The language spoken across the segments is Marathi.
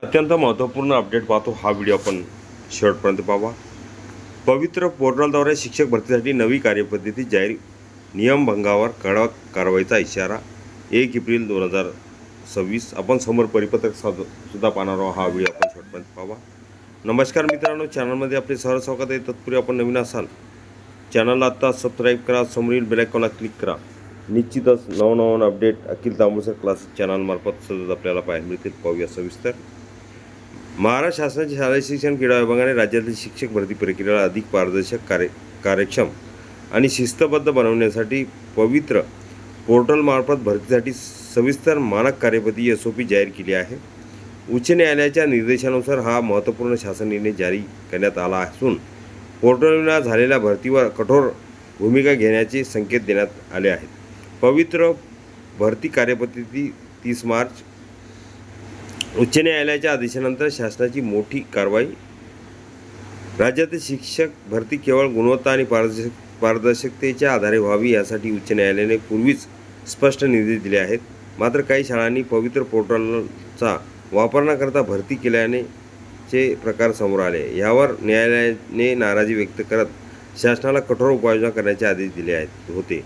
अत्यंत महत्त्वपूर्ण अपडेट पाहतो हा व्हिडिओ आपण शेवटपर्यंत पाहावा। पवित्र पोर्टलद्वारे शिक्षक भरतीसाठी नवी कार्यपद्धती जाहीर, नियमभंगावर कडक कारवाईचा इशारा 1 एप्रिल 2026। आपण समोर परिपत्रक सुद्धा पाहणार आहोत। हा व्हिडिओ आपण शेवटपर्यंत पाहावा। नमस्कार मित्रांनो, चॅनलमध्ये आपले सहर्ष स्वागत आहे। तत्पूर्वी आपण नवीन असाल चॅनलला आता सबस्क्राईब करा, समोरील बेल आयकॉनला क्लिक करा। निश्चितच नवनवीन अपडेट अखिल तांबूळकर क्लासेस चॅनलमार्फत सतत आपल्याला पाहायला मिळतील। पाहूया सविस्तर। महाराष्ट्र शासनाच्या शालेय शिक्षण क्रीडा विभागाने राज्यातील शिक्षक भरती प्रक्रियेला अधिक पारदर्शक, कार्यक्षम आणि शिस्तबद्ध बनवण्यासाठी पवित्र पोर्टलमार्फत भरतीसाठी सविस्तर मानक कार्यपद्धती SOP जाहीर केली आहे। उच्च न्यायालयाच्या निर्देशानुसार हा महत्त्वपूर्ण शासन निर्णय जारी करण्यात आला असून पोर्टलविना झालेल्या भरतीवर कठोर भूमिका घेण्याचे संकेत देण्यात आले आहेत। पवित्र भरती कार्यपद्धती 30 मार्च उच्च न्यायालयाच्या आदेशानंतर शासनाची मोठी कारवाई। राज्यातील शिक्षक भरती केवळ गुणवत्ता आणि पारदर्शकतेच्या आधारे व्हावी यासाठी उच्च न्यायालयाने पूर्वीच स्पष्ट निर्देश दिले आहेत। मात्र काही शाळांनी पवित्र पोर्टलचा वापर न करता भरती केल्याने प्रकार समोर आले। यावर न्यायालयाने नाराजी व्यक्त करत शासनाला कठोर उपाययोजना करण्याचे आदेश दिले होते।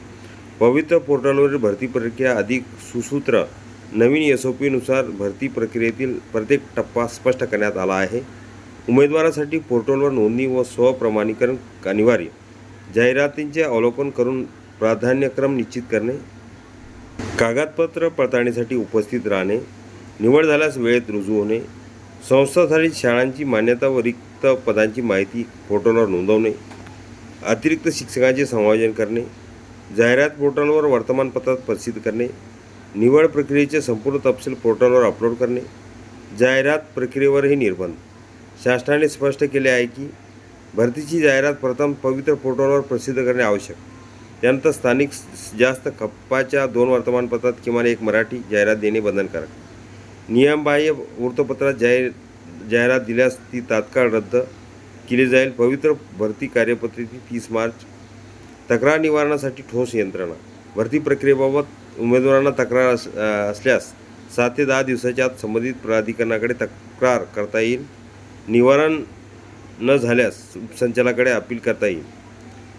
पवित्र पोर्टलवरील भरती प्रक्रिया अधिक सुसूत्र, नवीन SOP नुसार भरती प्रक्रियेतील प्रत्येक टप्पा स्पष्ट करण्यात आला आहे। उमेदवारासाठी पोर्टलवर नोंदणी व स्वप्रमाणीकरण अनिवार्य, जाहिरातींचे अवलोकन करून प्राधान्यक्रम निश्चित करणे, कागदपत्र पडताळणीसाठी उपस्थित राहणे, निवड झाल्यास वेळेत रुजू होणे, संस्थाचालित शाळांची मान्यता व रिक्त पदांची माहिती पोर्टलवर नोंदवणे, अतिरिक्त शिक्षकांचे समायोजन करणे, जाहिरात पोर्टलवर वर्तमानपत्रात प्रसिद्ध करणे, निवड प्रक्रियेचे संपूर्ण तपशील पोर्टलवर अपलोड करणे, जाहिरात प्रक्रियेवरही निर्बंध। शासनाने स्पष्ट केले आहे की भरतीची जाहिरात प्रथम पवित्र पोर्टलवर प्रसिद्ध करणे आवश्यक, त्यानंतर स्थानिक जास्त खपाच्या 2 वर्तमानपत्रात किमान 1 मराठी जाहिरात देणे बंधनकारक। नियमबाह्य वृत्तपत्रात जाहिरात दिल्यास ती तात्काळ रद्द केली जाईल। पवित्र भरती कार्यपद्धती 30 मार्च तक्रार निवारणासाठी ठोस यंत्रणा। भरती प्रक्रियेबाबत उमेदवारांना तक्रार असल्यास 7 ते 10 दिवसाच्या आत संबंधित प्राधिकरणाकडे तक्रार करता येईल। निवारण न झाल्यास उपसंचालकाकडे अपील करता येईल।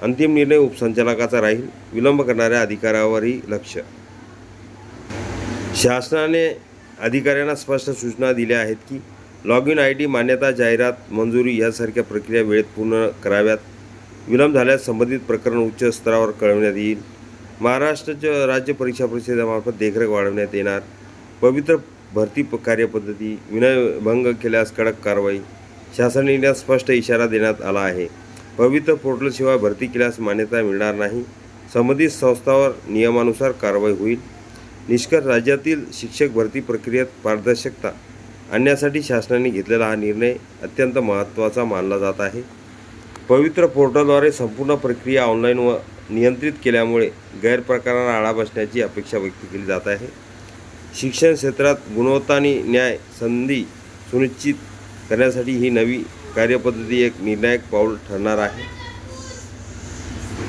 अंतिम निर्णय उपसंचालकाचा राहील। विलंब करणाऱ्या अधिकाऱ्यावरही लक्ष। शासनाने अधिकाऱ्यांना स्पष्ट सूचना दिल्या आहेत की लॉगिन ID, मान्यता, जाहिरात मंजुरी यासारख्या प्रक्रिया वेळेत पूर्ण कराव्यात। विलंब झाल्यास संबंधित प्रकरण उच्च स्तरावर कळवण्यात येईल। महाराष्ट्र राज्य परीक्षा परिषदेमार्फत देखरेख वाढवण्यात येणार। पवित्र भरती कार्यपद्धती विनयभंग केल्यास कडक कारवाई। शासन निर्णयात स्पष्ट इशारा देण्यात आला आहे। पवित्र पोर्टलशिवाय भरती केल्यास मान्यता मिळणार नाही। संबंधित संस्थांवर नियमानुसार कारवाई होईल। निष्कर्ष, राज्यातील शिक्षक भरती प्रक्रियेत पारदर्शकता आणण्यासाठी शासनाने घेतलेला हा निर्णय अत्यंत महत्त्वाचा मानला जात आहे। पवित्र पोर्टलद्वारे संपूर्ण प्रक्रिया ऑनलाईन व नियंत्रित केल्यामुळे गैरप्रकारांना आळा बसण्याची अपेक्षा व्यक्त केली जात आहे। शिक्षण क्षेत्रात गुणवत्ता आणि न्याय संधी सुनिश्चित करण्यासाठी ही नवी कार्यपद्धती एक निर्णायक पाऊल ठरणार आहे।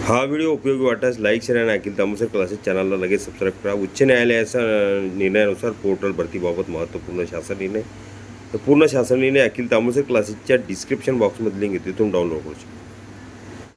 हा व्हिडिओ उपयोगी वाटल्यास लाईक, शेअर आणि अखिल तांबूळकर क्लासेस चॅनलला लगेच सबस्क्राईब करा। उच्च न्यायालयाच्या निर्णयानुसार पोर्टल भरतीबाबत महत्त्वपूर्ण शासन निर्णय। पूर्ण शासन निर्णय अखिल तांबूळकर क्लासेसच्या डिस्क्रिप्शन बॉक्समध्ये लिंक आहे, तिथून डाउनलोड करू शकता।